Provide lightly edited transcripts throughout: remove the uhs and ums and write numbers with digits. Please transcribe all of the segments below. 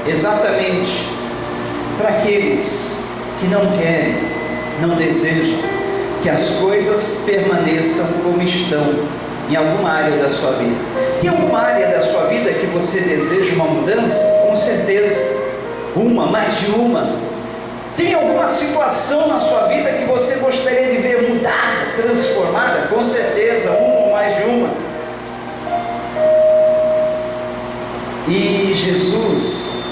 exatamente para aqueles que não querem, não desejam que as coisas permaneçam como estão em alguma área da sua vida. Tem alguma área da sua vida que você deseja uma mudança? Com certeza, mais de uma. Tem alguma situação na sua vida que você gostaria de ver mudada, transformada? Com certeza, mais de uma. E Jesus,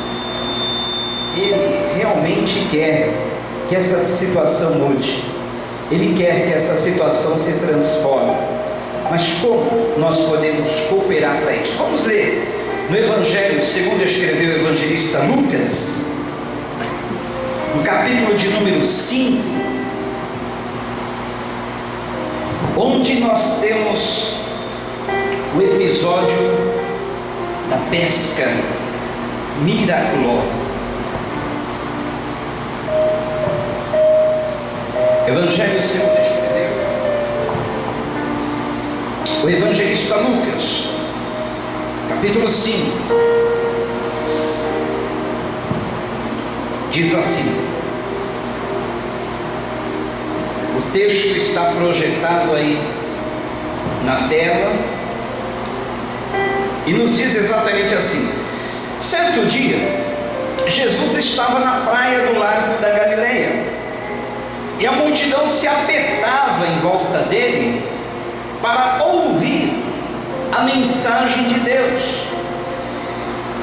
Ele realmente quer que essa situação mude. Ele quer que essa situação se transforme. Mas como nós podemos cooperar para isso? Vamos ler no Evangelho, segundo escreveu o evangelista Lucas, no capítulo de número 5, onde nós temos o episódio da pesca miraculosa. Evangelho segundo escreveu o evangelista Lucas, capítulo 5, diz assim, o texto está projetado aí na tela, e nos diz exatamente assim: certo dia, Jesus estava na praia do lago da Galileia, e a multidão se apertava em volta dele para ouvir a mensagem de Deus.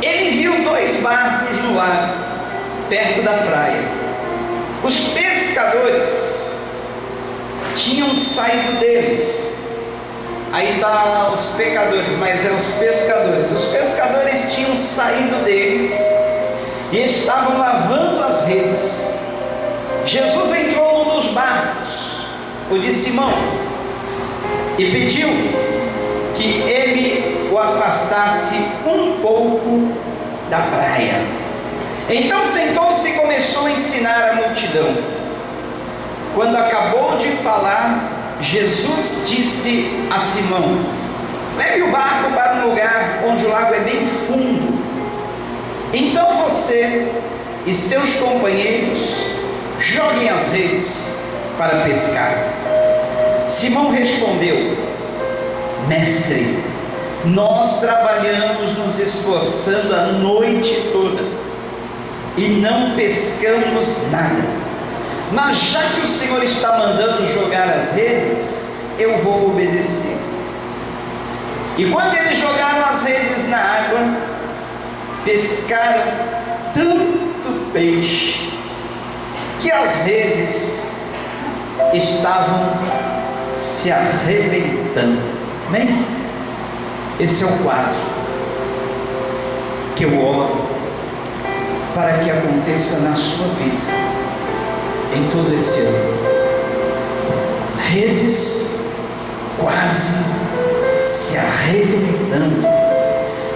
Ele viu 2 barcos no lago, perto da praia. Os pescadores tinham saído deles. Aí está os pecadores, mas é os pescadores. Os pescadores tinham saído deles e estavam lavando as redes. Jesus entrou num dos barcos, o de Simão, e pediu que ele o afastasse um pouco da praia. Então sentou-se e começou a ensinar a multidão. Quando acabou de falar, Jesus disse a Simão: leve o barco para um lugar onde o lago é bem fundo. Então você e seus companheiros joguem as redes para pescar. Simão respondeu: mestre, nós trabalhamos nos esforçando a noite toda e não pescamos nada, mas já que o Senhor está mandando jogar as redes, eu vou obedecer. E quando eles jogaram as redes na água, pescaram tanto peixe que as redes estavam se arrebentando. Amém? Esse é o quadro que eu oro para que aconteça na sua vida em todo esse ano. Redes quase se arrebentando,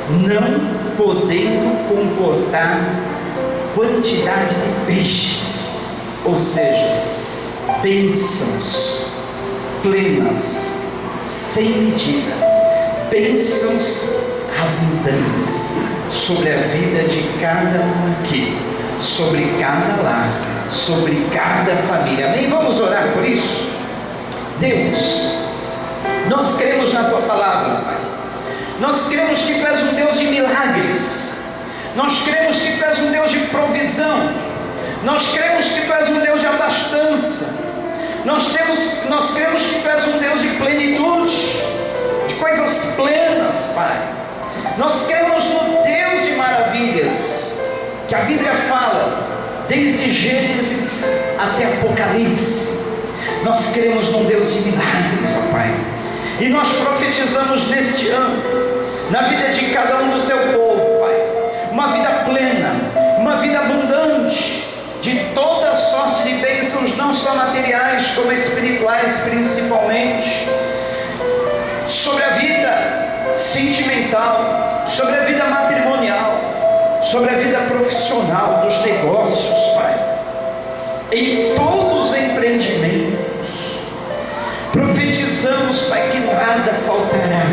não podendo comportar quantidade de peixes, ou seja, bênçãos plenas, sem medida, bênçãos abundantes sobre a vida de cada um aqui, sobre cada lar, sobre cada família. Amém? Vamos orar por isso? Deus, nós cremos na Tua Palavra, Pai. Nós cremos que Tu és um Deus de milagres. Nós cremos que Tu és um Deus de provisão. Nós cremos que Tu és um Deus de abastança. Nós cremos que Tu és um Deus de plenitude, de coisas plenas, Pai. Nós cremos no Deus de maravilhas, que a Bíblia fala, desde Gênesis até Apocalipse. Nós cremos num Deus de milagres, ó Pai. E nós profetizamos neste ano, na vida de cada um do Teu povo, Pai, uma vida plena, uma vida abundante, de toda sorte de bênçãos, não só materiais, como espirituais principalmente, sobre a vida sentimental, sobre a vida matrimonial, sobre a vida profissional, dos negócios, Pai, em todos os empreendimentos. Profetizamos, Pai, que nada faltará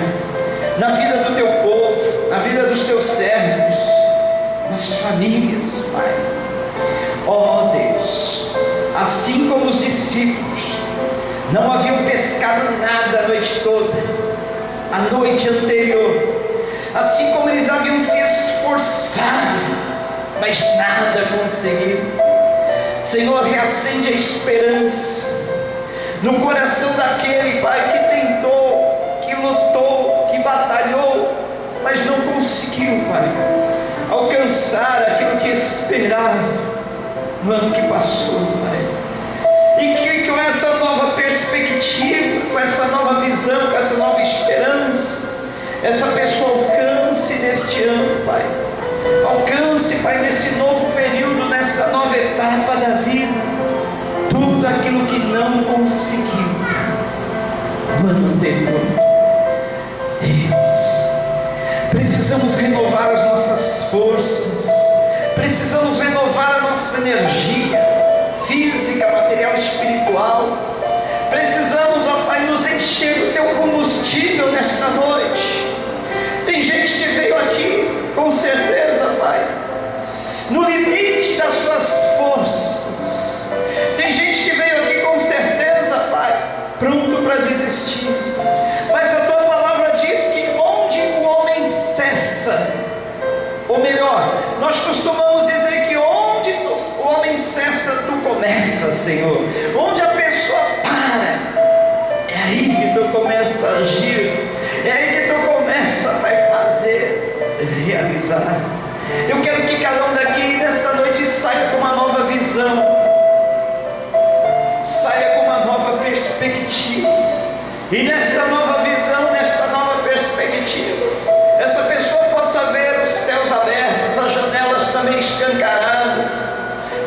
na vida do Teu povo, na vida dos Teus servos. nas famílias, Pai. Ó Deus, assim como os discípulos não haviam pescado nada a noite toda, a noite anterior, assim como eles haviam se esforçado, mas nada conseguiram, Senhor, reacende a esperança no coração daquele, Pai, que tentou, que lutou, que batalhou, mas não conseguiu, Pai, alcançar aquilo que esperava no ano que passou, Pai. E que com essa nova perspectiva, com essa nova visão, com essa nova esperança, essa pessoa alcance neste ano, Pai. Alcance, Pai, nesse novo período, nessa nova etapa da vida, tudo aquilo que não conseguiu no ano anterior. Deus, precisamos renovar as nossas forças, precisamos renovar a nossa energia física, material, espiritual. Precisamos, ó Pai, nos encher do Teu combustível nesta noite. Tem gente que veio aqui, com certeza, Pai, no limite das suas forças. Tem gente que veio aqui, com certeza, Pai, pronto para desistir. Mas a Tua palavra diz que onde o homem cessa, ou melhor, nós costumamos dizer que onde o homem cessa, Tu começa, Senhor. Onde a pessoa para, é aí que Tu começa a agir, é aí que Tu começa, Pai, fazer, realizar. Eu quero que cada um daqui nesta noite saia com uma nova visão, saia com uma nova perspectiva, e nesta nova visão, nesta nova perspectiva, essa pessoa possa ver os céus abertos, as janelas também escancaradas,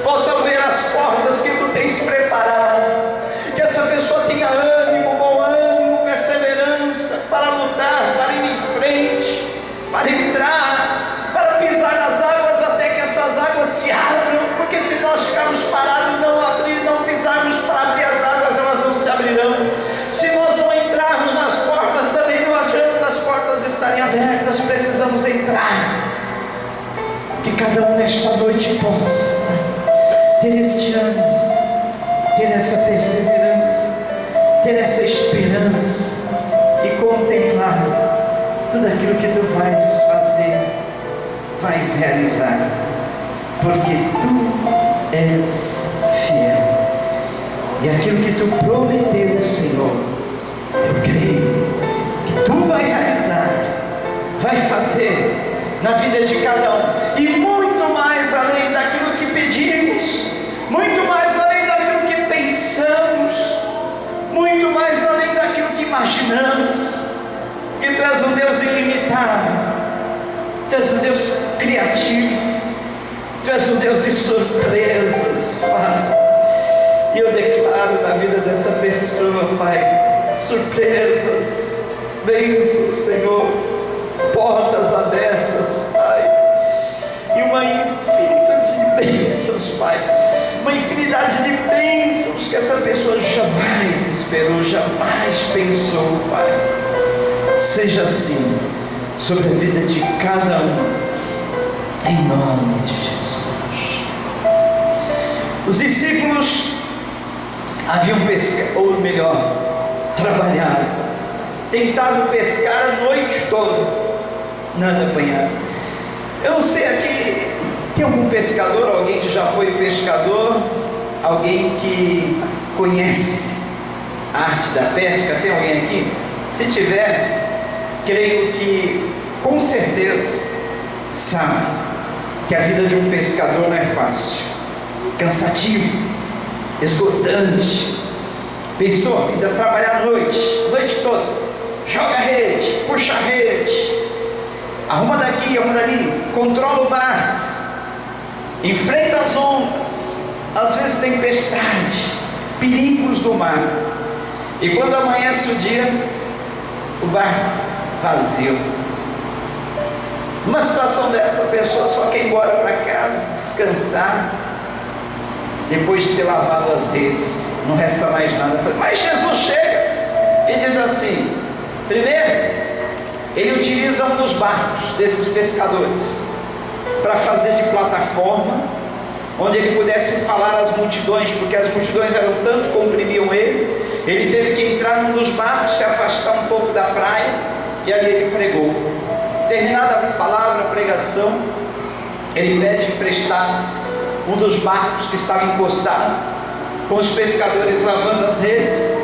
possa ver as portas que Tu tens preparado, que essa pessoa tenha ânimo, bom ânimo, perseverança para lutar, para ir em frente, para entrar, para pisar nas águas até que essas águas se abram, porque se nós ficarmos parados, não pisarmos para abrir as águas, elas não se abrirão. Se nós não entrarmos nas portas, também não adianta as portas estarem abertas. Precisamos entrar, que cada um nesta noite possa ter este ânimo, ter essa perseverança, ter essa esperança e contemplar tudo aquilo que Tu vais fazer, vais realizar, porque Tu és fiel, e aquilo que Tu prometeu, Senhor, eu creio que Tu vai realizar, vai fazer na vida de cada um, e muito mais além daquilo que pedimos, muito mais além daquilo que pensamos, muito mais além daquilo que imaginamos, que Tu és um Deus ilimitado, Tu és um Deus criativo, Tu és um Deus de surpresas, Pai. E eu declaro na vida dessa pessoa, Pai, surpresas, bênçãos, Senhor, portas abertas, Pai, e uma infinidade de bênçãos, Pai, uma infinidade de bênçãos que essa pessoa jamais esperou, jamais pensou, Pai. Seja assim sobre a vida de cada um, em nome de Jesus. Os discípulos haviam pescado, ou melhor, trabalhado, tentado pescar a noite toda, nada apanhado. Eu não sei aqui, tem algum pescador, alguém que já foi pescador, alguém que conhece a arte da pesca? Tem alguém aqui? Se tiver, creio que com certeza sabe que a vida de um pescador não é fácil, cansativo, esgotante. Pensou, ainda trabalhar a noite toda, joga a rede, puxa a rede, arruma daqui, arruma dali, controla o barco, enfrenta as ondas, às vezes tempestade, perigos do mar, e quando amanhece o dia, o barco vazio. Numa situação dessa, a pessoa só quer ir embora para casa, descansar, depois de ter lavado as redes, não resta mais nada. Mas Jesus chega e diz assim: primeiro, Ele utiliza um dos barcos desses pescadores, para fazer de plataforma, onde ele pudesse falar às multidões, porque as multidões eram tanto, comprimiam ele. Ele teve que entrar num dos barcos, se afastar um pouco da praia, e ali ele pregou. Terminada a palavra, a pregação, ele pede emprestado um dos barcos que estava encostado, com os pescadores lavando as redes.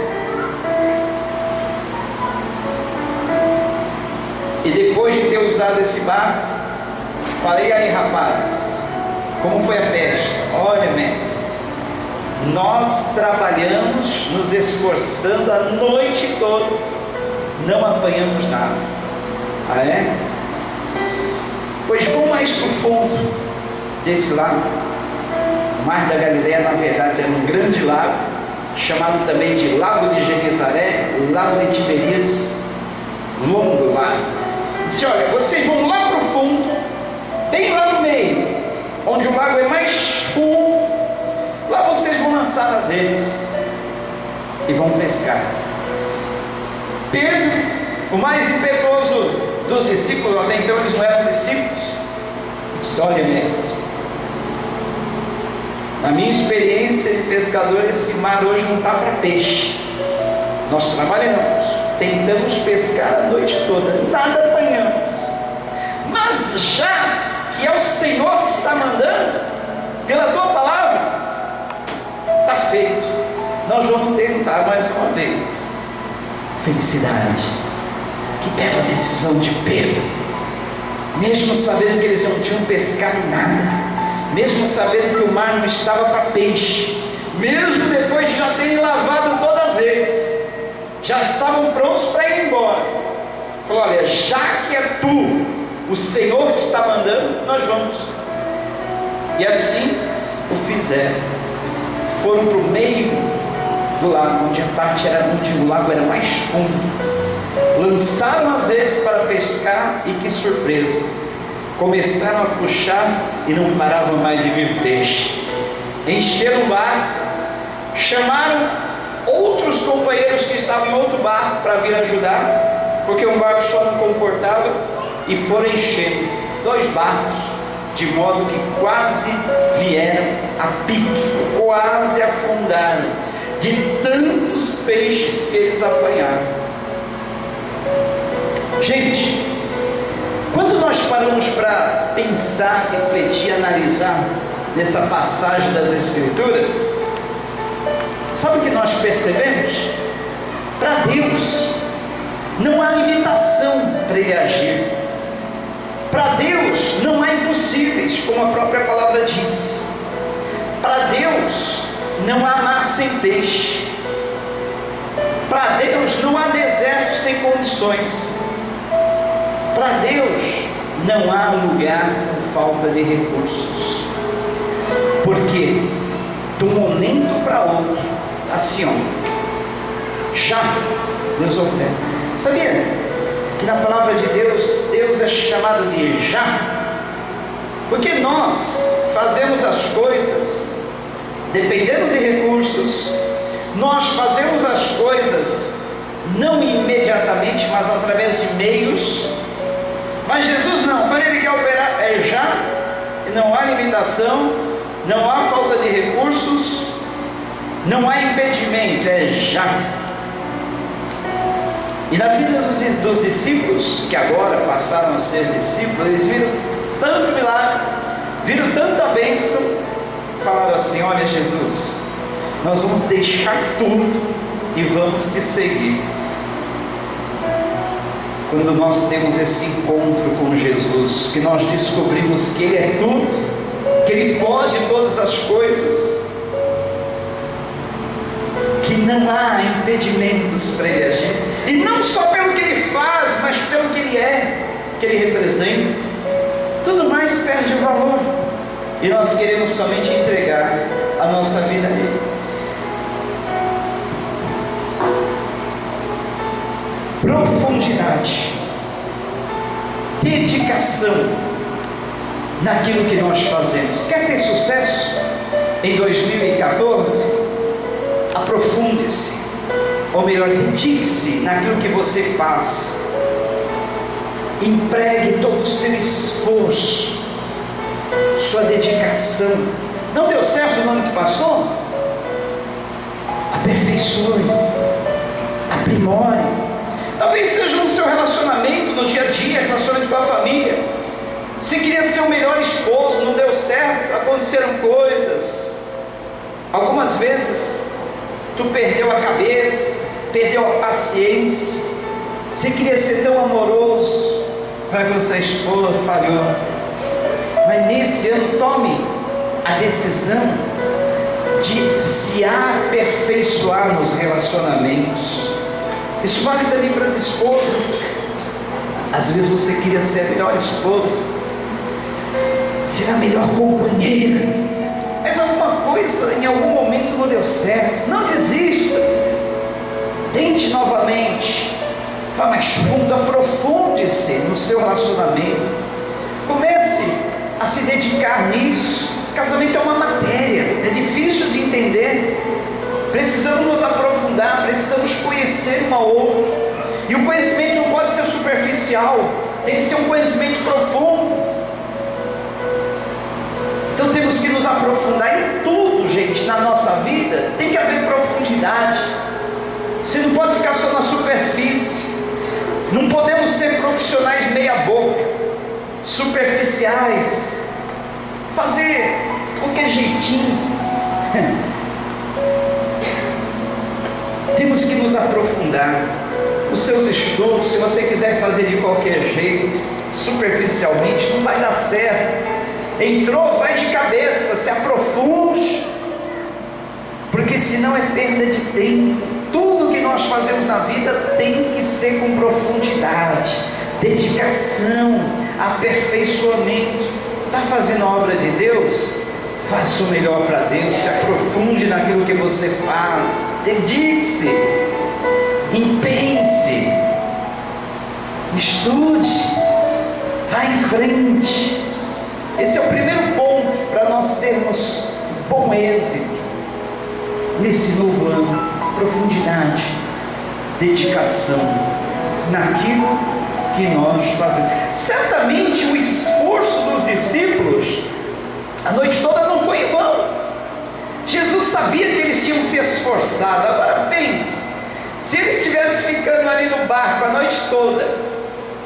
E depois de ter usado esse barco, falei: aí, rapazes, como foi a pesca? Olha, mestre, nós trabalhamos, nos esforçando a noite toda, não apanhamos nada. Ah, é? Pois vão mais para o fundo desse lago. O mar da Galileia, na verdade, era um grande lago, chamado também de Lago de Genezaré, Lago de Tiberíades, longo lago. Disse: olha, vocês vão lá para o fundo, bem lá no meio, onde o lago é mais fundo, lá vocês vão lançar as redes e vão pescar. Pedro, o mais impetuoso dos discípulos, até então eles não eram discípulos, disse: olha, mestre, na minha experiência de pescador, esse mar hoje não está para peixe. Nós trabalhamos, tentamos pescar a noite toda, nada apanhamos, mas já que é o Senhor que está mandando, pela tua palavra, está feito, nós vamos tentar mais uma vez. Felicidade, que bela decisão de Pedro, mesmo sabendo que eles não tinham pescado nada, mesmo sabendo que o mar não estava para peixe, mesmo depois de já terem lavado todas as redes, já estavam prontos para ir embora. Falou: olha, já que é tu, o Senhor que está mandando, nós vamos. E assim o fizeram. Foram para o meio do lago, onde a parte era, onde o lago era mais fundo. Lançaram as redes para pescar, e que surpresa! Começaram a puxar e não parava mais de vir peixe. Encheram o barco, chamaram outros companheiros que estavam em outro barco para vir ajudar, porque um barco só não comportava, e foram enchendo 2 barcos, de modo que quase vieram a pique, quase afundaram, de tantos peixes que eles apanharam. Gente, quando nós paramos para pensar, refletir, analisar nessa passagem das Escrituras, sabe o que nós percebemos? Para Deus não há limitação para Ele agir. Para Deus não há impossíveis, como a própria palavra diz. Para Deus não há mar sem peixe. Para Deus não há deserto sem condições. Para Deus não há lugar com falta de recursos. Porque de um momento para outro, assim, ó, já nos opera. Sabia que na palavra de Deus, Deus é chamado de já? Porque nós fazemos as coisas dependendo de recursos, nós fazemos as coisas não imediatamente, mas através de meios. Mas Jesus não, quando Ele quer operar, é já, e não há limitação, não há falta de recursos, não há impedimento, é já. E na vida dos discípulos, que agora passaram a ser discípulos, eles viram tanto milagre, viram tanta bênção, falaram assim: olha, Jesus, nós vamos deixar tudo e vamos te seguir. Quando nós temos esse encontro com Jesus, que nós descobrimos que Ele é tudo, que Ele pode todas as coisas, que não há impedimentos para Ele agir, e não só pelo que Ele faz, mas pelo que Ele é, que Ele representa, tudo mais perde o valor, e nós queremos somente entregar a nossa vida a Ele. Profundidade, dedicação naquilo que nós fazemos. Quer ter sucesso em 2014? Aprofunde-se, ou melhor, dedique-se naquilo que você faz. Empregue todo o seu esforço sua dedicação. Não deu certo no ano que passou? Aperfeiçoe, aprimore. Talvez seja no seu relacionamento, no dia a dia, relacionamento com a família. Você queria ser o melhor esposo, não deu certo, aconteceram coisas. Algumas vezes, tu perdeu a cabeça, perdeu a paciência. Você queria ser tão amoroso, para que sua esposa falhou. Mas nesse ano, tome a decisão de se aperfeiçoar nos relacionamentos. Isso vale também para as esposas. Às vezes você queria ser a melhor esposa, ser a melhor companheira, mas alguma coisa em algum momento não deu certo. Não desista, tente novamente, vá mais fundo, aprofunde-se no seu relacionamento, comece a se dedicar nisso. Casamento é uma matéria, é difícil de entender, precisamos nos aprofundar, precisamos conhecer um ao outro, e o conhecimento não pode ser superficial, tem que ser um conhecimento profundo. Então temos que nos aprofundar em tudo, gente, na nossa vida. Tem que haver profundidade. Você não pode ficar só na superfície. Não podemos ser profissionais meia boca, superficiais, fazer qualquer jeitinho. Temos que nos aprofundar. Os seus estudos, se você quiser fazer de qualquer jeito, superficialmente, não vai dar certo. Entrou, vai de cabeça, se aprofunde, porque senão é perda de tempo. Tudo que nós fazemos na vida tem que ser com profundidade, dedicação, aperfeiçoamento. Está fazendo a obra de Deus? Faça o melhor para Deus, se aprofunde naquilo que você faz, dedique-se, empenhe-se, estude, vá em frente. Esse é o primeiro ponto para nós termos bom êxito nesse novo ano. Profundidade, dedicação naquilo que nós fazemos. Certamente o esforço dos discípulos a noite toda não foi em vão. Jesus sabia que eles tinham se esforçado. Agora pense, se eles estivessem ficando ali no barco a noite toda,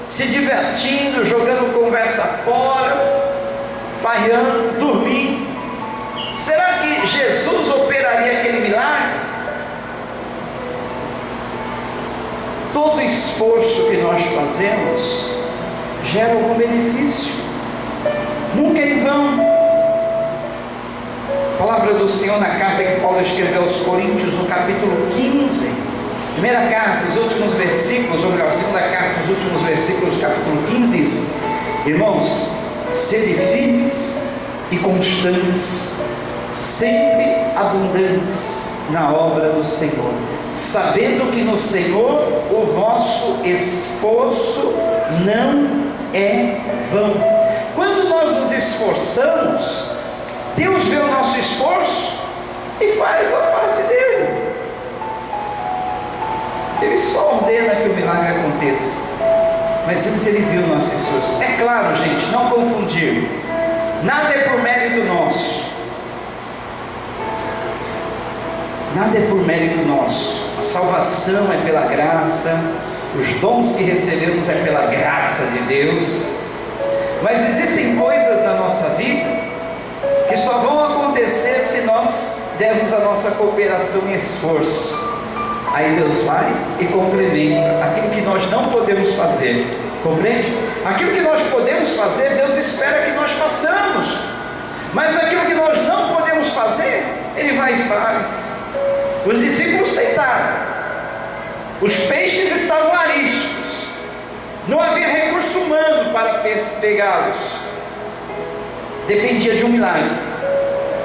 se divertindo, jogando conversa fora, farreando, dormindo, será que Jesus operaria aquele milagre? Todo esforço que nós fazemos gera algum benefício, nunca é em vão. A palavra do Senhor na carta que Paulo escreveu aos Coríntios, no capítulo 15, primeira carta, os últimos versículos, ou melhor, segunda carta, os últimos versículos do capítulo 15 diz: irmãos, sede firmes e constantes, sempre abundantes na obra do Senhor, sabendo que no Senhor o vosso esforço não é vão. Quando nós nos esforçamos, Deus vê o nosso esforço e faz a parte dele. Ele só ordena que o milagre aconteça, mas antes ele viu o nosso esforço. É claro, gente, não confundir, nada é por mérito nosso, nada é por mérito nosso. A salvação é pela graça, os dons que recebemos é pela graça de Deus. Mas existem coisas na nossa vida que só vão acontecer se nós dermos a nossa cooperação e esforço. Aí Deus vai e complementa aquilo que nós não podemos fazer, compreende? Aquilo que nós podemos fazer, Deus espera que nós façamos, mas aquilo que nós não podemos fazer, Ele vai e faz. Os discípulos tentaram, os peixes estavam ariscos, não havia recurso humano para pegá-los, dependia de um milagre.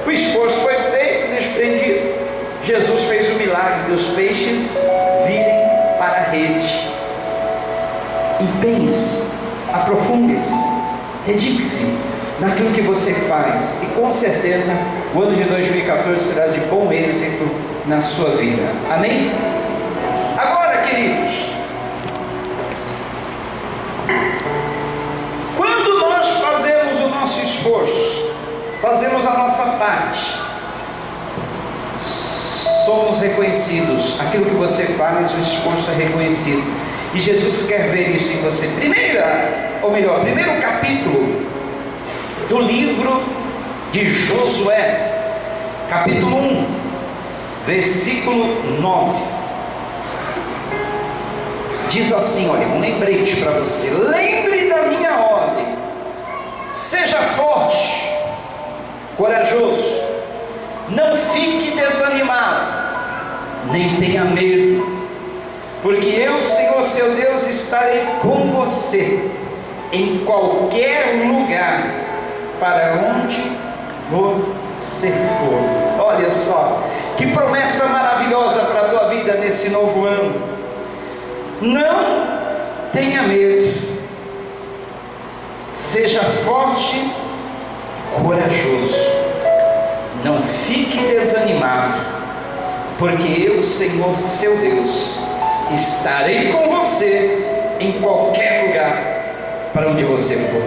O esforço foi feito, desprendido. Jesus fez o milagre dos peixes virem para a rede. Empenhe-se, aprofunde-se, dedique-se naquilo que você faz, e com certeza o ano de 2014 será de bom êxito na sua vida. Amém? Agora, queridos, quando nós fazemos o nosso esforço, fazemos a nossa parte, somos reconhecidos. Aquilo que você faz, o esforço é reconhecido. E Jesus quer ver isso em você. Primeiro capítulo do livro de Josué, capítulo 1, versículo 9. Diz assim, olha, um lembrete para você. Lembre da minha ordem. Seja forte, corajoso. Não fique desanimado, nem tenha medo. Porque eu, Senhor seu Deus, estarei com você em qualquer lugar para onde você for. Olha só, que promessa maravilhosa para a tua vida nesse novo ano. Não tenha medo, seja forte, corajoso, não fique desanimado, porque eu, Senhor seu Deus, estarei com você em qualquer lugar para onde você for.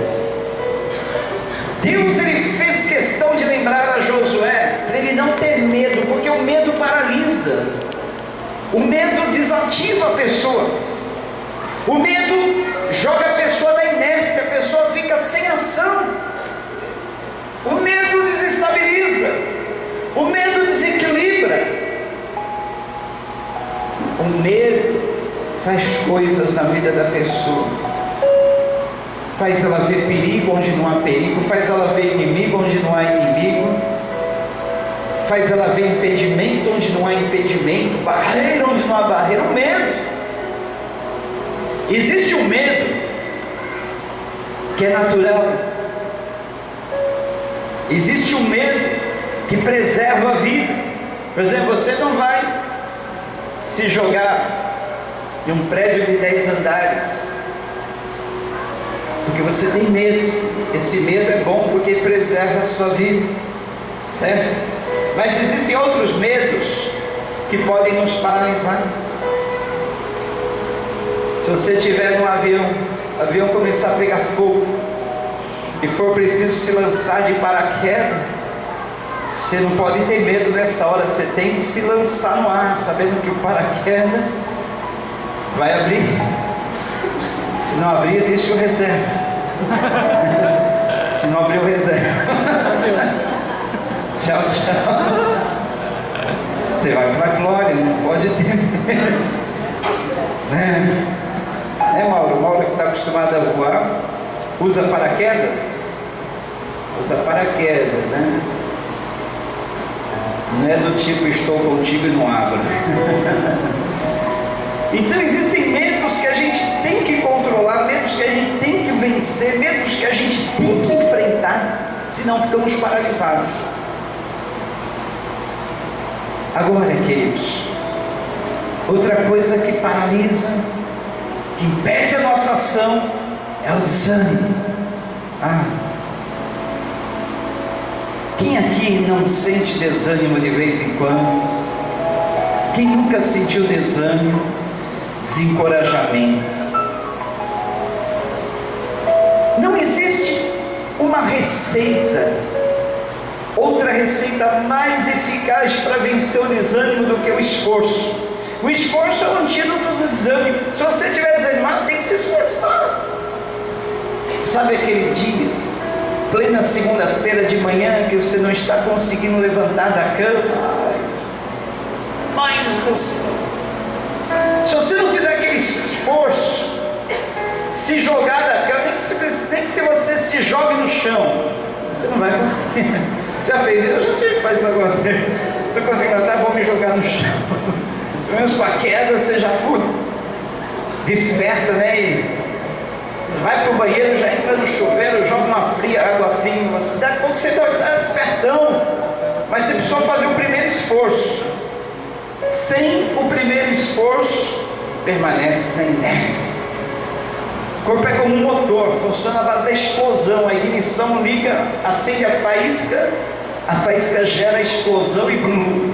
Deus, ele fez questão de lembrar a Josué para ele não ter medo, porque o medo paralisa, o medo desativa a pessoa, o medo joga a pessoa na inércia, a pessoa fica sem ação, o medo desestabiliza, o medo desequilibra. O medo faz coisas na vida da pessoa, faz ela ver perigo onde não há perigo, faz ela ver inimigo onde não há inimigo, faz ela ver impedimento onde não há impedimento, barreira onde não há barreira. O medo, existe um medo que é natural, existe um medo que preserva a vida. Por exemplo, você não vai se jogar em um prédio de 10 andares porque você tem medo. Esse medo é bom porque preserva a sua vida, certo? Mas existem outros medos que podem nos paralisar. Se você estiver num avião, o avião começar a pegar fogo e for preciso se lançar de paraquedas, você não pode ter medo nessa hora, você tem que se lançar no ar, sabendo que o paraquedas vai abrir. Se não abrir, existe o reserva. Se não abrir o reserva, tchau, tchau. Você vai para a glória, não pode ter medo, né? Mauro que está acostumado a voar, usa paraquedas? Usa paraquedas, né? Não é do tipo estou contigo e não abro. Então existem medos que a gente tem que controlar, medos que a gente tem que vencer, medos que a gente tem que enfrentar, senão ficamos paralisados. Agora, queridos, outra coisa que paralisa, que impede a nossa ação, é o desânimo. Quem aqui não sente desânimo de vez em quando? Quem nunca sentiu desânimo, desencorajamento? Não existe uma receita, outra receita mais eficaz para vencer o desânimo do que o esforço. O esforço é o antídoto do desânimo. Se você estiver desanimado, tem que se esforçar. Sabe aquele dia, plena segunda-feira de manhã, que você não está conseguindo levantar da cama? Mas você, se você não fizer aquele esforço, se jogar da cama, nem que se você se jogue no chão, você não vai conseguir. Já fez isso? Eu já tive que fazer isso agora. Se eu conseguir levantar, vou me jogar no chão. Pelo menos com a queda você já desperta, né? E vai para o banheiro, já entra no chuveiro, joga uma água fria em você. Daqui a pouco você está despertão, mas você precisou fazer o primeiro esforço. Sem o primeiro esforço, permanece na inércia. O corpo é como um motor, funciona à base da explosão. A ignição liga, acende a faísca gera a explosão e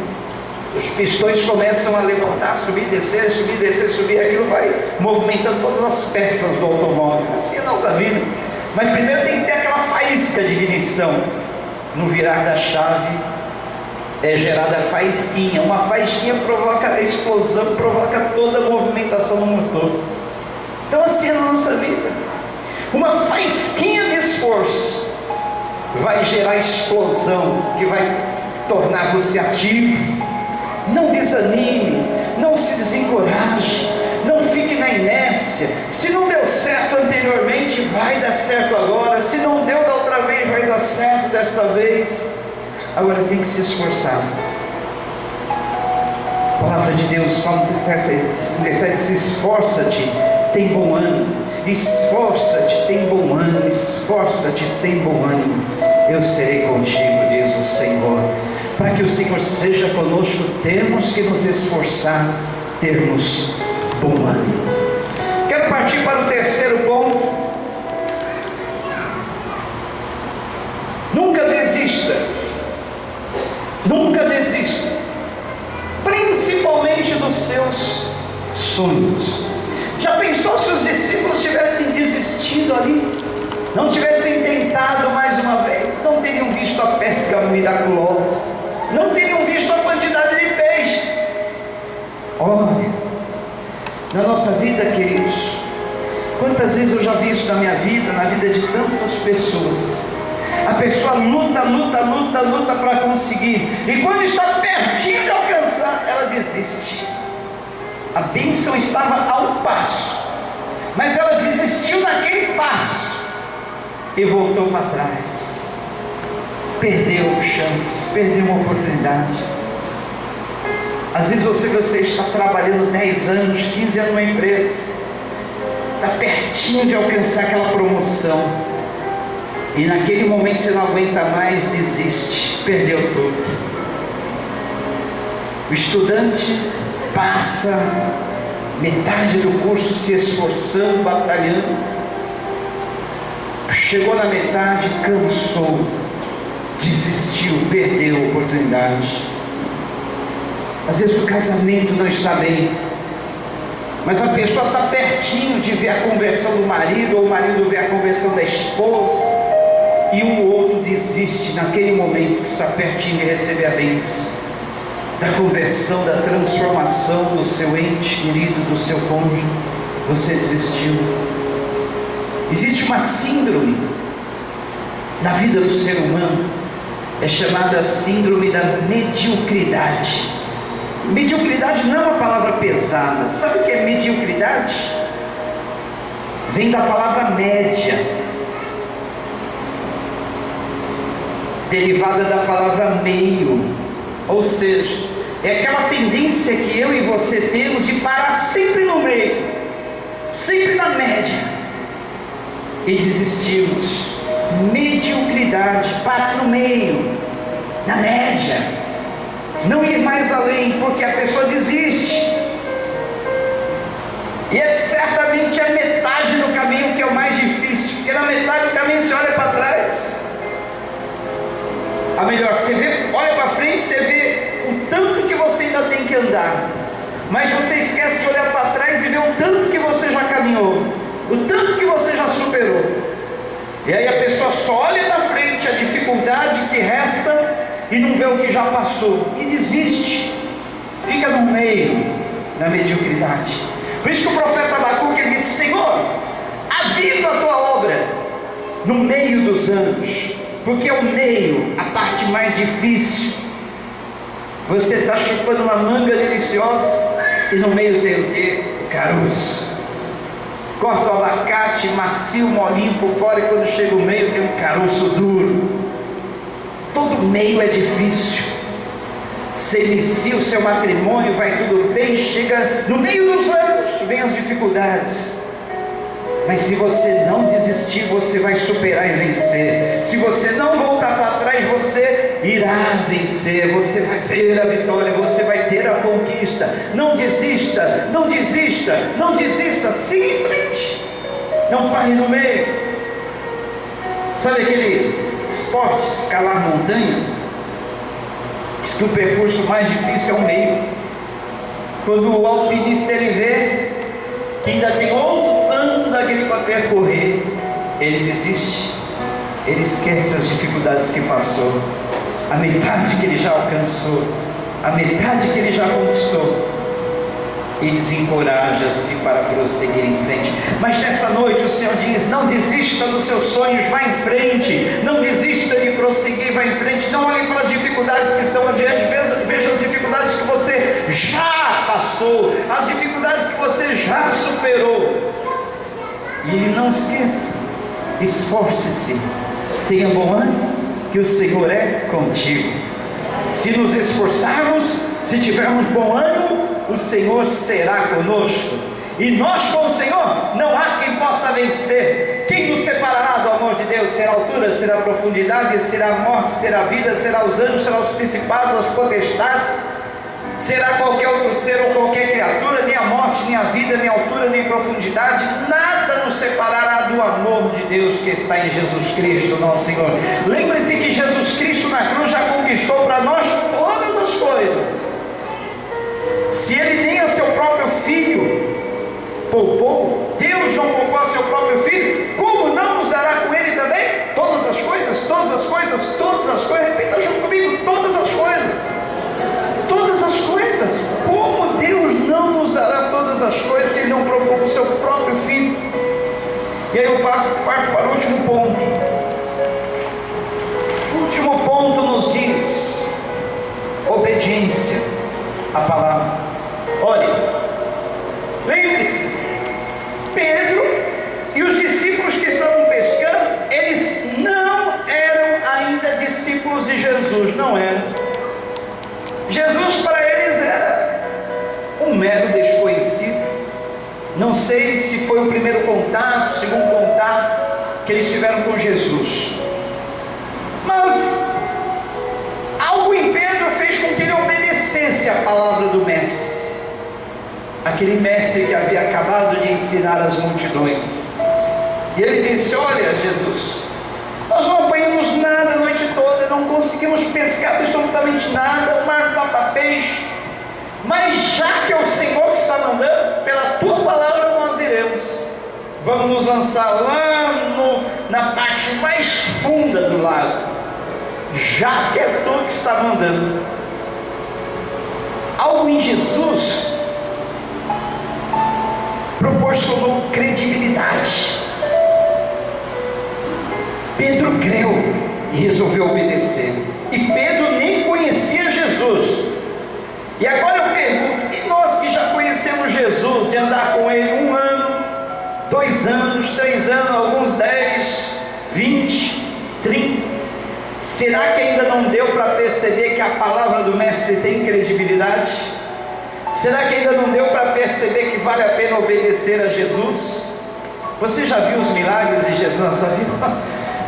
os pistões começam a levantar, subir, descer, subir. Aquilo vai movimentando todas as peças do automóvel. Assim é a nossa vida. Mas primeiro tem que ter aquela faísca de ignição. no virar da chave é gerada faísquinha. Uma faísquinha provoca a explosão, provoca toda a movimentação no motor. Então assim é a nossa vida. Uma faísquinha de esforço vai gerar explosão, que vai tornar você ativo. Não desanime, não se desencoraje, não fique na inércia. Se não deu certo anteriormente, vai dar certo agora. Se não deu da outra vez, vai dar certo desta vez. Agora tem que se esforçar. A palavra de Deus, Salmo 37, se esforça-te, tem bom ânimo. Esforça-te, tem bom ânimo. Esforça-te, tem bom ânimo. Eu serei contigo, diz o Senhor. Para que o Senhor seja conosco, temos que nos esforçar, termos bom ânimo. Quero partir para o terceiro ponto. Nunca desista. Nunca desista. Principalmente dos seus sonhos. Já pensou se os discípulos tivessem desistido ali? Não tivessem tentado mais uma vez? Não teriam visto a pesca miraculosa. Não teriam visto a quantidade de peixes. Olha, na nossa vida, queridos, quantas vezes eu já vi isso na minha vida, na vida de tantas pessoas. A pessoa luta para conseguir, e quando está pertinho de alcançar, ela desiste. A bênção estava a um passo, mas ela desistiu naquele passo e voltou para trás. Perdeu chance, perdeu uma oportunidade. Às vezes você está trabalhando 10 anos, 15 anos numa empresa, está pertinho de alcançar aquela promoção, e naquele momento você não aguenta mais, desiste, perdeu tudo. O estudante passa metade do curso se esforçando, batalhando, chegou na metade, cansou, desistiu, perdeu a oportunidade. Às vezes o casamento não está bem, mas a pessoa está pertinho de ver a conversão do marido, ou o marido vê a conversão da esposa, e um outro desiste naquele momento que está pertinho de receber a bênção da conversão, da transformação do seu ente querido, do seu cônjuge. Você desistiu. Existe uma síndrome na vida do ser humano, é chamada síndrome da mediocridade. Mediocridade não é uma palavra pesada. Sabe o que é mediocridade? Vem da palavra média, derivada da palavra meio. Ou seja, é aquela tendência que eu e você temos de parar sempre no meio, sempre na média, e desistimos. Mediocridade, parar no meio, na média, não ir mais além, porque a pessoa desiste. E é certamente a metade do caminho que é o mais difícil, porque na metade do caminho você olha para trás. A melhor, você vê, olha para frente, você vê o tanto que você ainda tem que andar, mas você esquece de olhar para trás e ver o tanto que você já caminhou, o tanto que você já superou. E aí a pessoa só olha na frente a dificuldade que resta e não vê o que já passou, e desiste, fica no meio, na mediocridade. Por isso que o profeta Abacuque, ele disse: Senhor, aviva a tua obra no meio dos anos, porque é o meio, a parte mais difícil. Você está chupando uma manga deliciosa e no meio tem o quê? Caroço. Corta o abacate macio, molinho por fora, e quando chega o meio tem um caroço duro. Todo meio é difícil. Você inicia o seu matrimônio, vai tudo bem, chega no meio dos anos, vem as dificuldades. Mas se você não desistir, você vai superar e vencer. Se você não voltar para trás, você irá vencer. Você vai ver a vitória, você vai ter a conquista. Não desista, não desista, não desista. Siga em frente. Não pare no meio. Sabe aquele esporte, escalar montanha? Diz que o percurso mais difícil é o meio. Quando o alpinista ele vê que ainda tem outro tanto daquele para percorrer, ele desiste. ele esquece as dificuldades que passou, a metade que ele já alcançou, a metade que ele já conquistou, e desencoraja-se para prosseguir em frente. Mas nessa noite o Senhor diz: não desista dos seus sonhos, vá em frente, não desista de prosseguir, vá em frente, não olhe para as dificuldades que estão adiante, veja as dificuldades que você já passou, as dificuldades que você já superou, e não esqueça, esforce-se, tenha bom ânimo, que o Senhor é contigo. Se nos esforçarmos, se tivermos bom ânimo, o Senhor será conosco, e nós com o Senhor não há quem possa vencer. Quem nos separará do amor de Deus? Será a altura, será a profundidade, será a morte, será a vida, será os anjos, será os principados, as potestades, será qualquer outro ser ou qualquer criatura? Nem a morte, nem a vida, nem a altura, nem a profundidade, nada nos separará do amor de Deus que está em Jesus Cristo, nosso Senhor. Lembre-se que Jesus Cristo na cruz já conquistou para nós todas as coisas. Se Ele nem a seu próprio Filho poupou, Deus não poupou a seu próprio Filho, como não nos dará com Ele também todas as coisas? Todas as coisas, todas as coisas, repita junto comigo: todas as coisas, todas as coisas. Como Deus não nos dará todas as coisas se Ele não poupou o seu próprio Filho? E aí eu parto para o último ponto. O último ponto nos diz: obediência à palavra. Olha, lembre-se, Pedro e os discípulos que estavam pescando, eles não eram ainda discípulos de Jesus, não eram. Jesus para eles era um mero desconhecido. Não sei se foi o primeiro contato, o segundo contato que eles tiveram com Jesus, mas algo em Pedro fez com que ele obedecesse a palavra do mestre, aquele mestre que havia acabado de ensinar as multidões. E ele disse: olha, Jesus, nós não apanhamos nada a noite toda, não conseguimos pescar absolutamente nada, o mar não dá para peixe, mas já que é o Senhor que está mandando, pela tua palavra nós iremos. Vamos nos lançar lá na parte mais funda do lago, já que é tu que está mandando. Algo em Jesus proporcionou credibilidade. Pedro creu e resolveu obedecer. E Pedro nem conhecia Jesus. E agora eu pergunto: e nós que já conhecemos Jesus, de andar com Ele 1 ano, 2 anos, 3 anos, alguns 10, 20, 30, será que ainda não deu para perceber que a palavra do Mestre tem credibilidade? Será que ainda não deu para perceber que vale a pena obedecer a Jesus? Você já viu os milagres de Jesus na sua vida?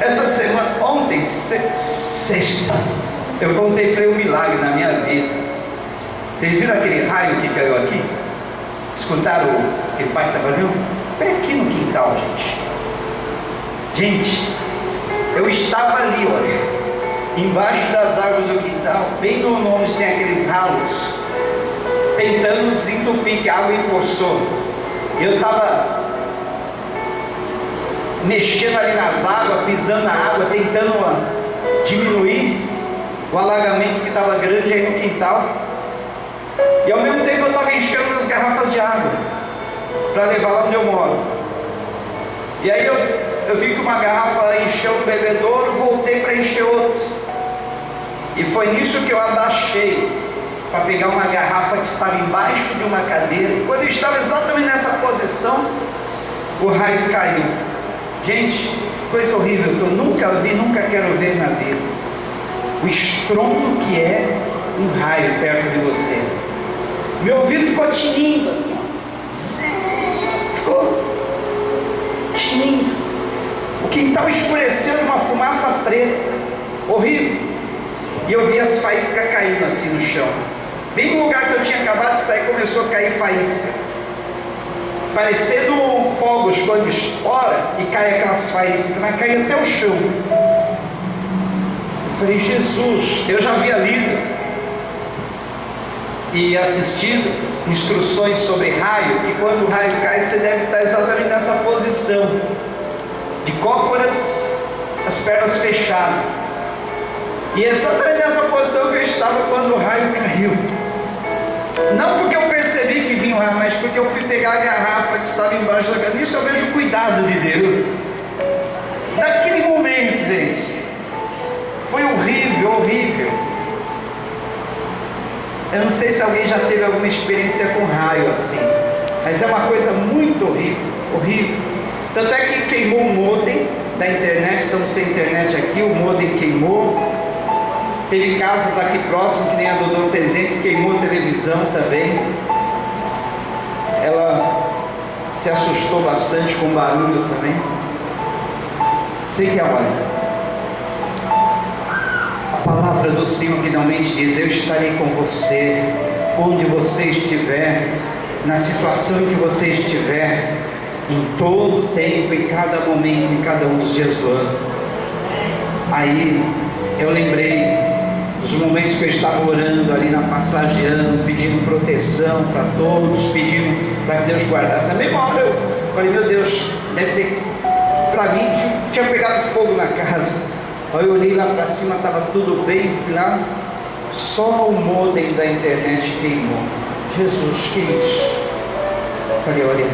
Essa semana, ontem, sexta, eu contei para ele um milagre na minha vida. Vocês viram aquele raio que caiu aqui? Escutaram aquele pai que estava vindo? Foi aqui no quintal, gente. Gente, eu estava ali, olha, embaixo das árvores do quintal, bem no onde tem aqueles ralos, tentando desentupir, que a água empoçou. Eu estava mexendo ali nas águas, pisando na água, tentando diminuir o alagamento que estava grande aí no quintal. E ao mesmo tempo eu estava enchendo as garrafas de água para levar lá onde eu moro. E aí eu vi que uma garrafa encheu o bebedouro, voltei para encher outra. E foi nisso que eu abaixei para pegar uma garrafa que estava embaixo de uma cadeira. E quando eu estava exatamente nessa posição, o raio caiu. Gente, coisa horrível que eu nunca vi, nunca quero ver na vida. O estrondo que é um raio perto de você. Meu ouvido ficou tinindo assim, ficou tinindo. O quintal escureceu de uma fumaça preta, horrível. E eu vi as faíscas caindo assim no chão. Bem no lugar que eu tinha acabado de sair, começou a cair faísca, parecendo fogos quando estoura e cai aquelas faíscas, mas cai até o chão. Eu falei: Jesus, eu já havia lido e assistido instruções sobre raio, que quando o raio cai, você deve estar exatamente nessa posição, de cócoras as pernas fechadas. E é exatamente nessa posição que eu estava quando o raio caiu. Não porque eu percebi que vinha o raio, mas porque eu fui pegar a garrafa que estava embaixo da garrafa. Nisso eu vejo o cuidado de Deus. Naquele momento, gente, foi horrível, horrível. Eu não sei se alguém já teve alguma experiência com raio assim, mas é uma coisa muito horrível, horrível. Tanto é que queimou o modem da internet, estamos sem internet aqui, o modem queimou. Teve casas aqui próximo, que nem a do Dom Tezinho, que queimou a televisão também. Ela se assustou bastante com o barulho também. Sei que olha, a palavra do Senhor finalmente diz: eu estarei com você, onde você estiver, na situação que você estiver, em todo tempo, em cada momento, em cada um dos dias do ano. Aí eu lembrei dos momentos que eu estava orando ali na passagem de ano, pedindo proteção para todos, pedindo para que Deus guardasse. Na mesma hora eu falei: meu Deus, deve ter, para mim tinha pegado fogo na casa. Aí eu olhei lá para cima, estava tudo bem, fui lá, só o modem da internet queimou. Jesus, que isso? Eu falei: olha,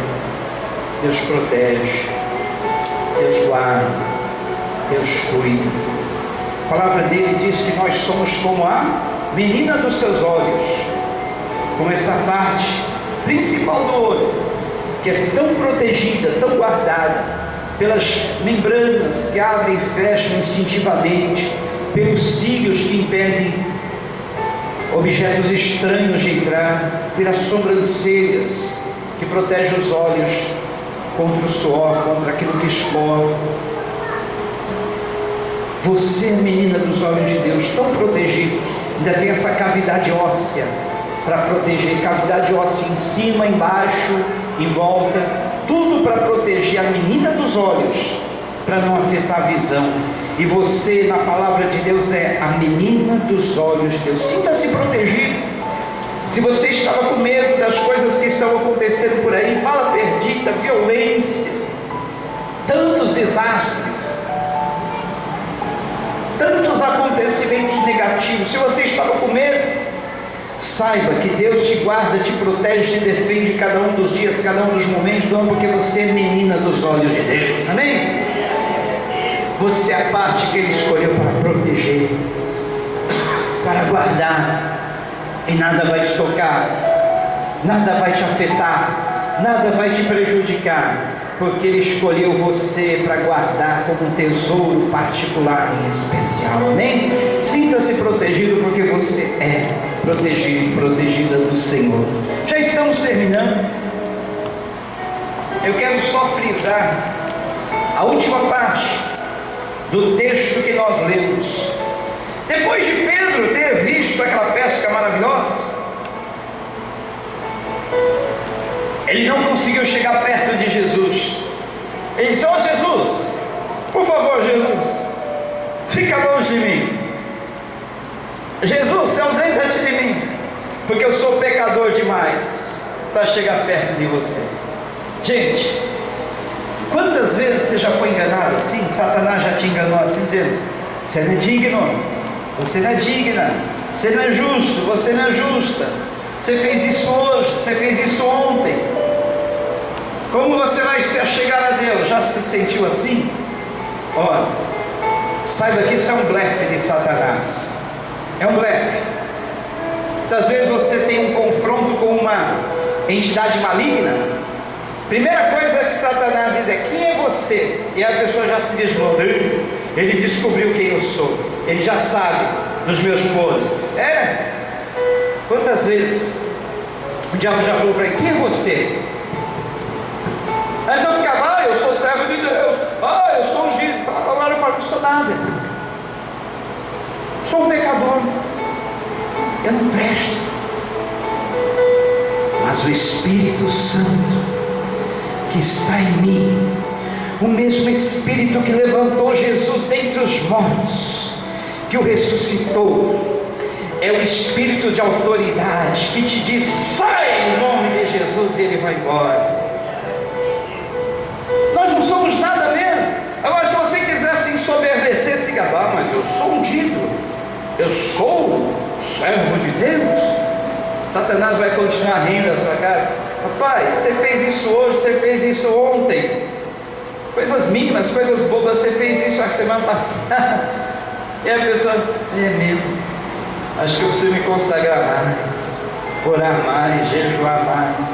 Deus protege, Deus guarda, Deus cuida. A palavra dele diz que nós somos como a menina dos seus olhos, como essa parte principal do olho, que é tão protegida, tão guardada, pelas membranas que abrem e fecham instintivamente, pelos cílios que impedem objetos estranhos de entrar, pelas sobrancelhas que protegem os olhos contra o suor, contra aquilo que escorre. Você é menina dos olhos de Deus, tão protegido. Ainda tem essa cavidade óssea para proteger, cavidade óssea em cima, embaixo, em volta, tudo para proteger a menina dos olhos, para não afetar a visão. E você, na palavra de Deus, é a menina dos olhos de Deus. Sinta-se protegido. Se você estava com medo das coisas que estão acontecendo por aí, bala perdida, violência, tantos desastres, tantos acontecimentos negativos, se você estava com medo, saiba que Deus te guarda, te protege, te defende cada um dos dias, cada um dos momentos do ano, porque você é menina dos olhos de Deus, amém? Você é a parte que Ele escolheu para proteger, para guardar, e nada vai te tocar, nada vai te afetar, nada vai te prejudicar, porque Ele escolheu você para guardar como um tesouro particular e especial, amém? Sinta-se protegido, porque você é protegido e protegida do Senhor. Já estamos terminando. Eu quero só frisar a última parte do texto que nós lemos. Depois de Pedro ter visto aquela pesca maravilhosa, ele não conseguiu chegar perto de Jesus. Ele disse: ó Jesus, por favor, Jesus, fica longe de mim. Jesus, se ausenta-te de mim, porque eu sou pecador demais para chegar perto de você. Gente, quantas vezes você já foi enganado assim? Satanás já te enganou assim, dizendo: você não é digno, você não é digna, você não é justo, você não é justa, você fez isso hoje, você fez isso ontem, como você vai se achegar a Deus? Já se sentiu assim? Olha, saiba que isso é um blefe de Satanás, é um blefe. Muitas vezes você tem um confronto com uma entidade maligna. Primeira coisa que Satanás diz é: quem é você? E a pessoa já se desmonta. Ele descobriu quem eu sou, ele já sabe dos meus podres. Quantas vezes o diabo já falou para ele: quem é você? Mas eu ficava: eu sou servo de Deus, eu sou ungido. Agora eu falo: não sou nada, sou um pecador, eu não presto. Mas o Espírito Santo que está em mim, o mesmo Espírito que levantou Jesus dentre os mortos, que o ressuscitou, é o Espírito de autoridade que te diz: sai em nome de Jesus, e ele vai embora. Nós não somos nada mesmo. Agora, se você quiser se ensoberbecer, eu sou servo de Deus. Satanás vai continuar rindo da sua cara. Rapaz, você fez isso hoje, você fez isso ontem, coisas mínimas, coisas bobas, você fez isso a semana passada. E a pessoa, é mesmo, acho que eu preciso me consagrar mais, orar mais, jejuar mais.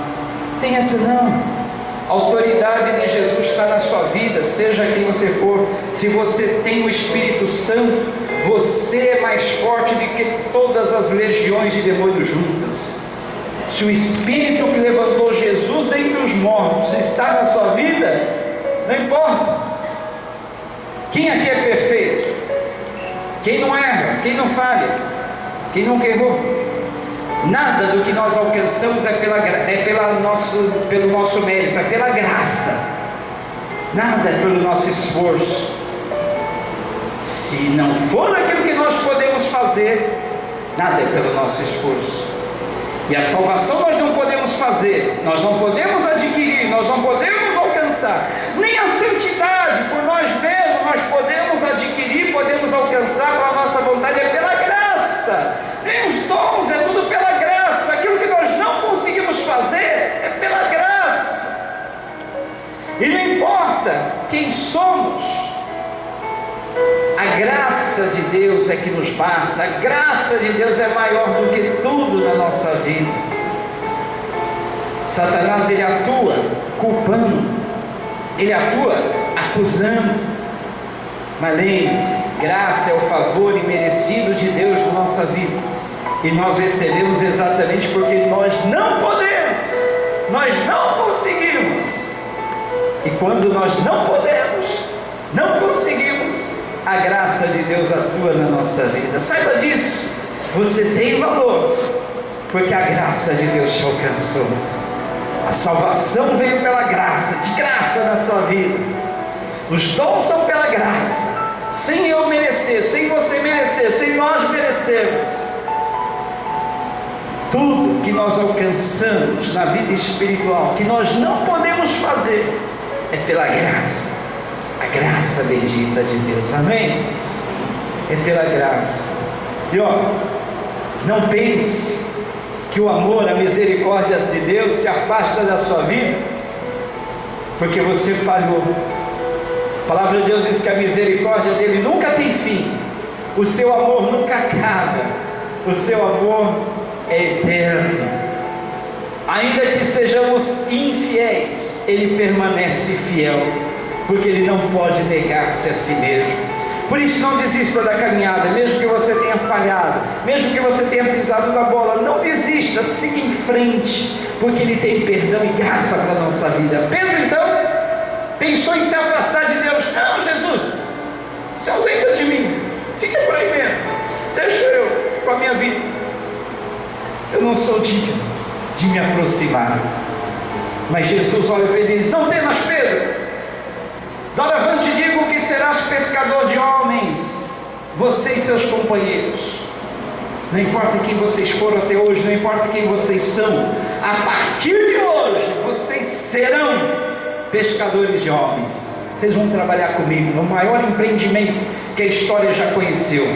Tem essa não. A autoridade de Jesus está na sua vida, seja quem você for. Se você tem o Espírito Santo, você é mais forte do que todas as legiões de demônios juntas. Se o Espírito que levantou Jesus dentre os mortos está na sua vida, não importa. Quem aqui é perfeito? Quem não erra? Quem não falha? Quem nunca errou? Nada do que nós alcançamos pelo nosso mérito, é pela graça. Nada é pelo nosso esforço. Se não for aquilo que nós podemos fazer, nada é pelo nosso esforço. E a salvação nós não podemos fazer, nós não podemos adquirir, nós não podemos alcançar. Nem a santidade por nós mesmos nós podemos adquirir, podemos alcançar com a nossa vontade, é pela graça. Nem os dons, é tudo pela graça. Aquilo que nós não conseguimos fazer é pela graça. E não importa quem somos, a graça de Deus é que nos basta. A graça de Deus é maior do que tudo na nossa vida. Satanás, ele atua culpando, ele atua acusando, mas lembre-se, graça é o favor imerecido de Deus na nossa vida, e nós recebemos exatamente porque nós não podemos, nós não conseguimos. E quando nós não podemos, não conseguimos, a graça de Deus atua na nossa vida. Saiba disso. Você tem valor, porque a graça de Deus te alcançou. A salvação veio pela graça, de graça na sua vida. Os dons são pela graça, sem eu merecer, sem você merecer, sem nós merecermos. Tudo que nós alcançamos na vida espiritual, que nós não podemos fazer, é pela graça. A graça bendita de Deus, amém? É pela graça. E não pense que o amor, a misericórdia de Deus se afasta da sua vida porque você falhou. A palavra de Deus diz que a misericórdia dele nunca tem fim, o seu amor nunca acaba, o seu amor é eterno. Ainda que sejamos infiéis, ele permanece fiel, porque ele não pode negar-se a si mesmo. Por isso não desista da caminhada, mesmo que você tenha falhado, mesmo que você tenha pisado na bola, não desista, siga em frente, porque ele tem perdão e graça para a nossa vida. Pedro então pensou em se afastar de Deus. Não, Jesus, se ausenta de mim, fica por aí mesmo, deixa eu com a minha vida, eu não sou digno de me aproximar. Mas Jesus olha para ele e diz: não temas, Pedro, doravante digo que serás pescador de homens, você e seus companheiros. Não importa quem vocês foram até hoje, não importa quem vocês são, a partir de hoje vocês serão pescadores de homens. Vocês vão trabalhar comigo no maior empreendimento que a história já conheceu,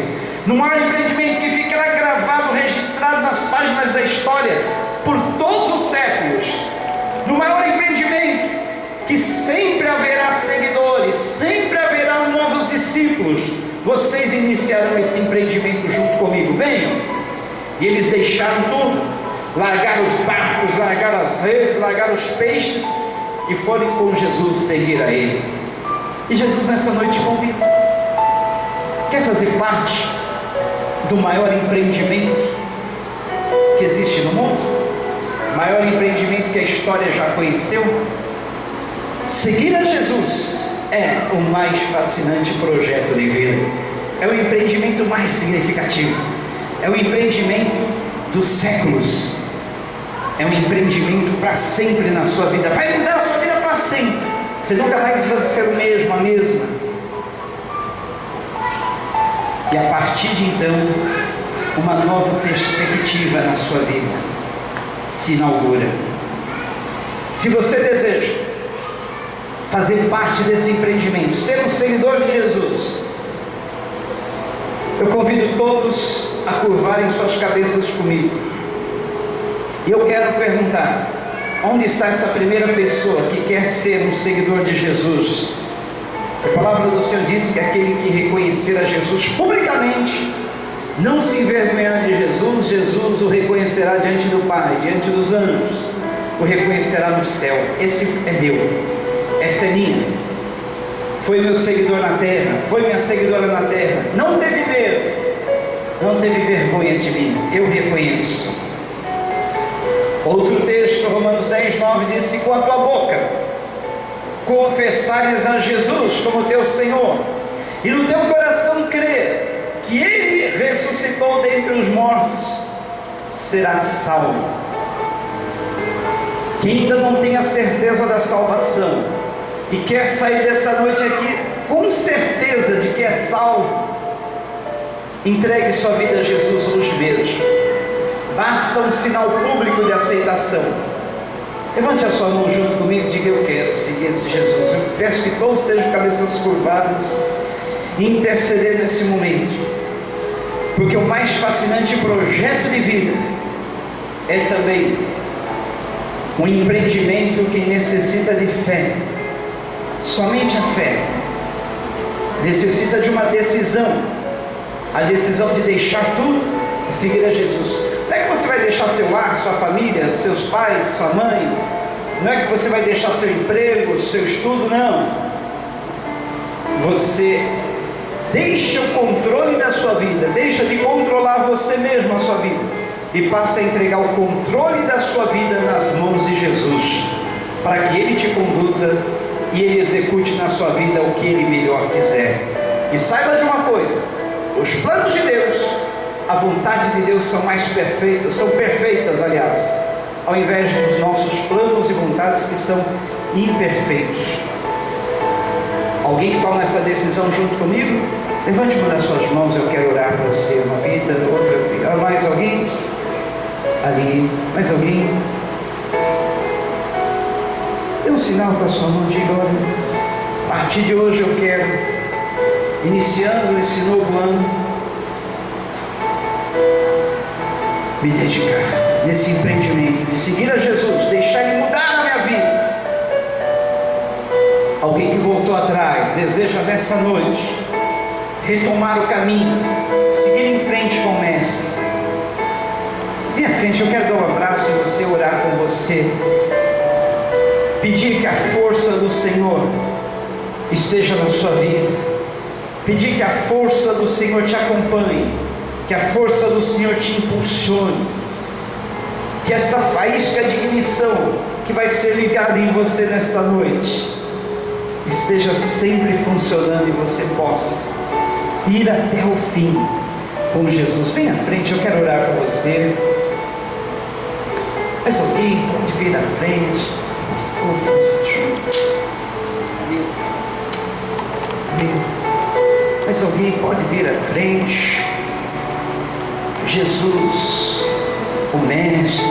no maior empreendimento que ficará gravado, registrado nas páginas da história por todos os séculos, no maior empreendimento que sempre haverá seguidores, sempre haverá novos discípulos. Vocês iniciarão esse empreendimento junto comigo, venham. E eles deixaram tudo, largaram os barcos, largaram as redes, largaram os peixes e foram com Jesus seguir a ele. E Jesus nessa noite convida: quer fazer parte do maior empreendimento que existe no mundo? Maior empreendimento que a história já conheceu? Seguir a Jesus é o mais fascinante projeto de vida, é o empreendimento mais significativo, é o empreendimento dos séculos, é um empreendimento para sempre na sua vida, vai mudar a sua vida para sempre, você nunca mais vai ser o mesmo, a mesma. E a partir de então, uma nova perspectiva na sua vida se inaugura. Se você deseja fazer parte desse empreendimento, ser um seguidor de Jesus, Eu convido todos a curvarem suas cabeças comigo. E eu quero perguntar: onde está essa primeira pessoa que quer ser um seguidor de Jesus? A palavra do Senhor diz que aquele que reconhecer a Jesus publicamente, não se envergonhar de Jesus, Jesus o reconhecerá diante do Pai, diante dos anjos, o reconhecerá no céu. Esse é meu, esta é minha. Foi meu seguidor na terra, foi minha seguidora na terra, não teve medo, não teve vergonha de mim, eu reconheço. Outro texto, Romanos 10:9, diz: se com a tua boca confessares a Jesus como teu Senhor, e no teu coração crer que Ele ressuscitou dentre os mortos, serás salvo. Quem ainda não tem a certeza da salvação e quer sair dessa noite aqui com certeza de que é salvo, entregue sua vida a Jesus hoje mesmo. Basta um sinal público de aceitação. Levante a sua mão junto comigo e diga: eu quero seguir esse Jesus. Eu peço que todos estejam com cabeças curvadas e interceder nesse momento, porque o mais fascinante projeto de vida é também um empreendimento que necessita de fé. Somente a fé necessita de uma decisão, a decisão de deixar tudo e seguir a Jesus. Não é que você vai deixar seu lar, sua família, seus pais, sua mãe, não é que você vai deixar seu emprego, seu estudo, não. Você deixa o controle da sua vida, deixa de controlar você mesmo a sua vida e passa a entregar o controle da sua vida nas mãos de Jesus, para que Ele te conduza e Ele execute na sua vida o que Ele melhor quiser. E saiba de uma coisa: os planos de Deus, a vontade de Deus são mais perfeitas, são perfeitas, aliás, ao invés dos nossos planos e vontades que são imperfeitos. Alguém que toma essa decisão junto comigo? Levante uma das suas mãos, eu quero orar por você. Uma vida, outra vida. Mais alguém? Ali. Mais alguém? Dê um sinal com a sua mão, diga: olha, a partir de hoje eu quero, iniciando esse novo ano, me dedicar nesse empreendimento, seguir a Jesus, deixar Ele mudar a minha vida. Alguém que voltou atrás, deseja nessa noite retomar o caminho, seguir em frente com o Mestre. Vem à frente, eu quero dar um abraço em você, orar com você, pedir que a força do Senhor esteja na sua vida, pedir que a força do Senhor te acompanhe, que a força do Senhor te impulsione, que esta faísca de ignição que vai ser ligada em você nesta noite esteja sempre funcionando e você possa ir até o fim com Jesus. Vem à frente, eu quero orar com você. Mas alguém pode vir à frente. Mas alguém pode vir à frente. Jesus, o Mestre,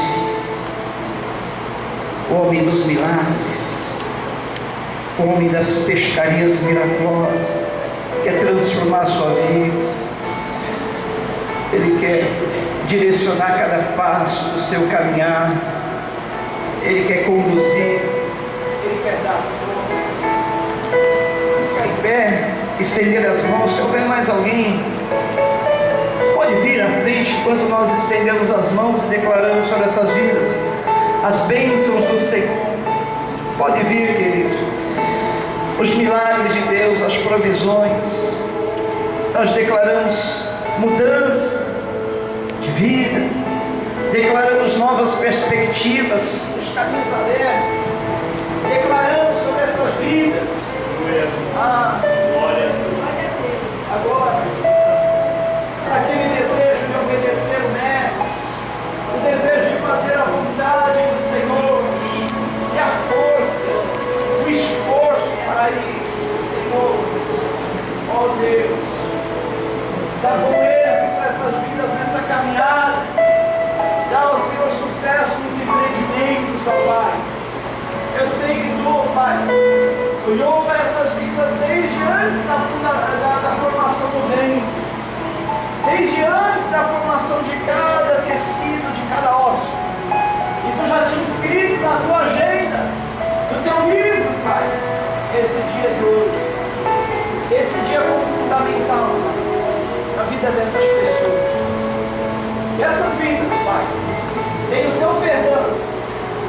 o homem dos milagres, o homem das pescarias miraculosas, quer transformar a sua vida. Ele quer direcionar cada passo do seu caminhar. Ele quer conduzir. Ele quer dar força. Vamos ficar em pé, estender as mãos. Se houver mais alguém, pode vir à frente enquanto nós estendemos as mãos e declaramos sobre essas vidas as bênçãos do Senhor. Pode vir, querido. Os milagres de Deus, as provisões. Nós declaramos mudança de vida, declaramos novas perspectivas, os caminhos abertos, declaramos sobre essas vidas. Agora, aquele desejo de obedecer o Mestre, o desejo de fazer a vontade do Senhor, e a força, o esforço para ir, Senhor, ó Deus, dá bom êxito para essas vidas nessa caminhada, dá ao Senhor sucesso nos empreendimentos, ó Pai. Eu sei que Tu, Pai, olhou para essas vidas desde antes da formação do reino. desde antes da formação de cada tecido, de cada osso. E tu já tinha escrito na tua agenda, no teu livro, Pai, esse dia de hoje, esse dia como fundamental, Pai, na vida dessas pessoas. E essas vidas, Pai, tenham o teu perdão.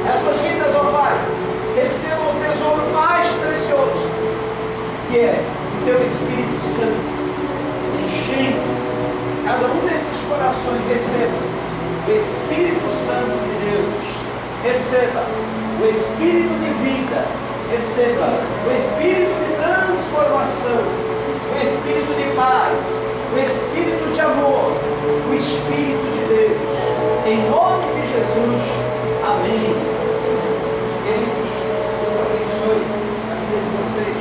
Essas vidas, ó Pai, recebam o tesouro mais precioso, que é o teu Espírito Santo, enchendo cada um desses corações. Receba o Espírito Santo de Deus, receba o Espírito de vida, receba o Espírito de transformação, o Espírito de paz, o Espírito de amor, o Espírito de Deus, em nome de Jesus, amém. Queridos, Deus abençoe a vida de vocês.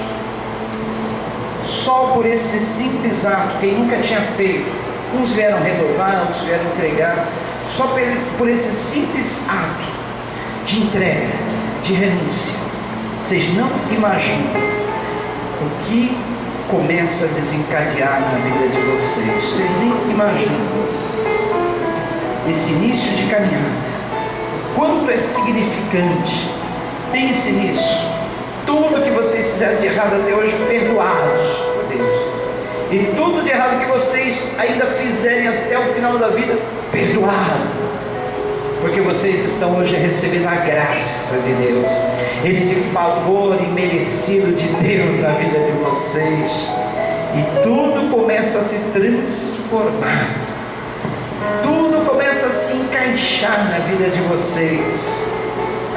Só por esse simples ato, quem nunca tinha feito, uns vieram renovar, outros vieram entregar, só por esse simples ato de entrega, de renúncia, vocês não imaginam o que começa a desencadear na vida de vocês. Vocês nem imaginam esse início de caminhada, quanto é significante. Pense nisso. Tudo que vocês fizeram de errado até hoje, perdoados por Deus. E tudo de errado que vocês ainda fizerem até o final da vida, perdoado. Porque vocês estão hoje recebendo a graça de Deus, esse favor imerecido de Deus na vida de vocês. E tudo começa a se transformar. Tudo começa a se encaixar na vida de vocês.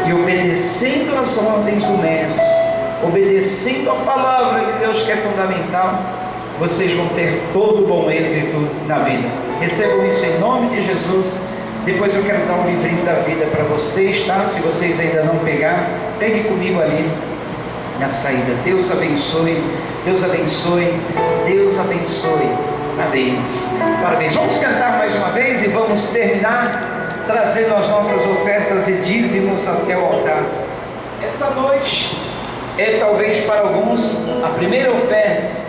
E obedecendo às ordens do Mestre, obedecendo a palavra de Deus, que é fundamental, vocês vão ter todo o bom êxito na vida. Recebam isso em nome de Jesus. Depois eu quero dar um livrinho da vida para vocês, tá? Se vocês ainda não pegaram, pegue comigo ali na saída. Deus abençoe, Deus abençoe, Deus abençoe. Parabéns, parabéns. Vamos cantar mais uma vez e vamos terminar trazendo as nossas ofertas e dízimos até o altar. Essa noite é talvez para alguns a primeira oferta